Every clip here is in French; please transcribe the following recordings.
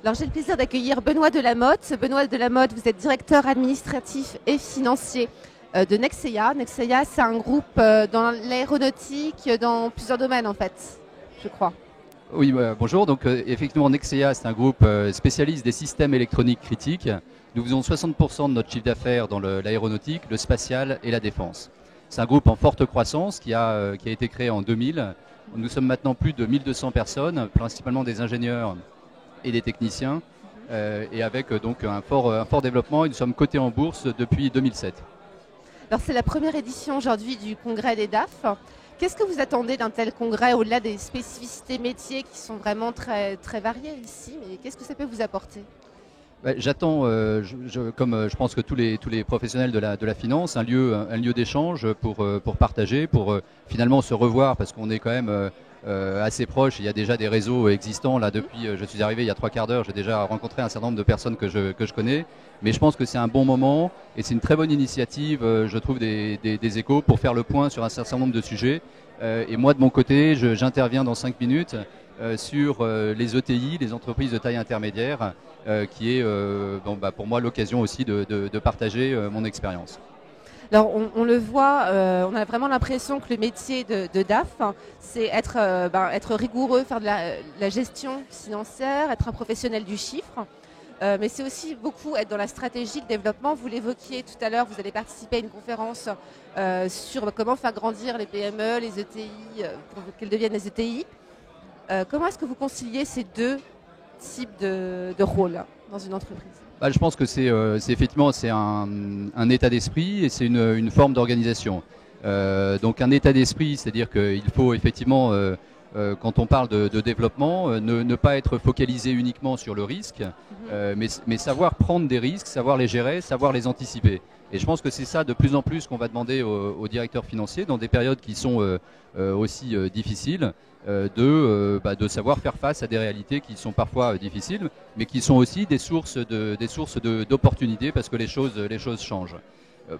Alors j'ai le plaisir d'accueillir Benoît Delamotte. Benoît Delamotte, vous êtes directeur administratif et financier de Nexeia. Nexeia, c'est un groupe dans l'aéronautique, dans plusieurs domaines en fait, je crois. Oui, bonjour. Donc effectivement, Nexeia, c'est un groupe spécialiste des systèmes électroniques critiques. Nous faisons 60% de notre chiffre d'affaires dans l'aéronautique, le spatial et la défense. C'est un groupe en forte croissance qui a été créé en 2000. Nous sommes maintenant plus de 1200 personnes, principalement des ingénieurs et des techniciens, et avec donc un fort développement. Et nous sommes cotés en bourse depuis 2007. Alors c'est la première édition aujourd'hui du congrès des DAF. Qu'est-ce que vous attendez d'un tel congrès au-delà des spécificités métiers qui sont vraiment très, très variées ici, mais qu'est-ce que ça peut vous apporter? J'attends, comme je pense que tous les professionnels de la finance, un lieu d'échange pour partager, pour finalement se revoir, parce qu'on est quand même assez proche. Il y a déjà des réseaux existants. Là, depuis, je suis arrivé il y a 3/4 d'heure, j'ai déjà rencontré un certain nombre de personnes que je connais. Mais je pense que c'est un bon moment et c'est une très bonne initiative, je trouve, des échos pour faire le point sur un certain nombre de sujets. Et moi, de mon côté, j'interviens dans 5 minutes sur les ETI, les entreprises de taille intermédiaire, qui est pour moi l'occasion aussi de partager mon expérience. Alors on le voit, on a vraiment l'impression que le métier de DAF, c'est être rigoureux, faire de la gestion financière, être un professionnel du chiffre. Mais c'est aussi beaucoup être dans la stratégie de développement. Vous l'évoquiez tout à l'heure, vous allez participer à une conférence sur comment faire grandir les PME, les ETI, pour qu'elles deviennent des ETI. Comment est-ce que vous conciliez ces deux types de rôles dans une entreprise? Je pense que c'est effectivement un état d'esprit et c'est une forme d'organisation. Donc un état d'esprit, c'est-à-dire qu'il faut effectivement, quand on parle de développement, ne pas être focalisé uniquement sur le risque, mais savoir prendre des risques, savoir les gérer, savoir les anticiper. Et je pense que c'est ça de plus en plus qu'on va demander aux directeurs financiers dans des périodes qui sont aussi difficiles, de savoir faire face à des réalités qui sont parfois difficiles, mais qui sont aussi des sources d'opportunités parce que les choses changent.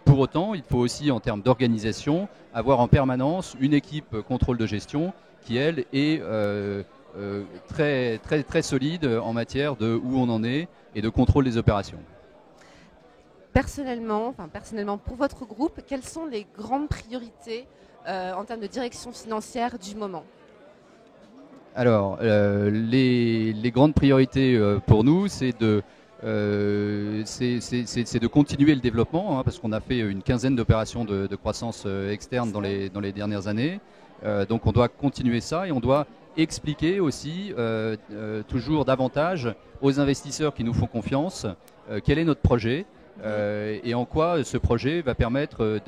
Pour autant, il faut aussi, en termes d'organisation, avoir en permanence une équipe contrôle de gestion qui, elle, est très, très, très solide en matière de où on en est et de contrôle des opérations. Personnellement, pour votre groupe, quelles sont les grandes priorités en termes de direction financière du moment? Alors, les grandes priorités pour nous, c'est de continuer le développement, parce qu'on a fait une quinzaine d'opérations de croissance externe dans les dernières années. Donc on doit continuer ça et on doit expliquer aussi toujours davantage aux investisseurs qui nous font confiance quel est notre projet et en quoi ce projet va permettre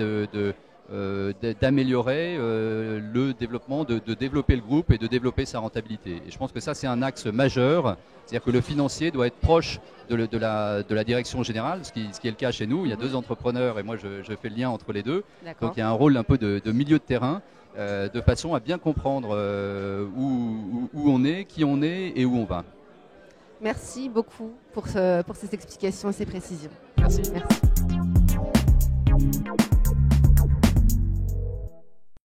d'améliorer le développement, de développer le groupe et de développer sa rentabilité. Et je pense que ça, c'est un axe majeur. C'est-à-dire que le financier doit être proche de la direction générale, ce qui est le cas chez nous. Il y a 2 entrepreneurs et moi, je fais le lien entre les deux. Donc il y a un rôle un peu de milieu de terrain, de façon à bien comprendre où on est, qui on est et où on va. Merci beaucoup pour ces explications et ces précisions. Merci. Merci.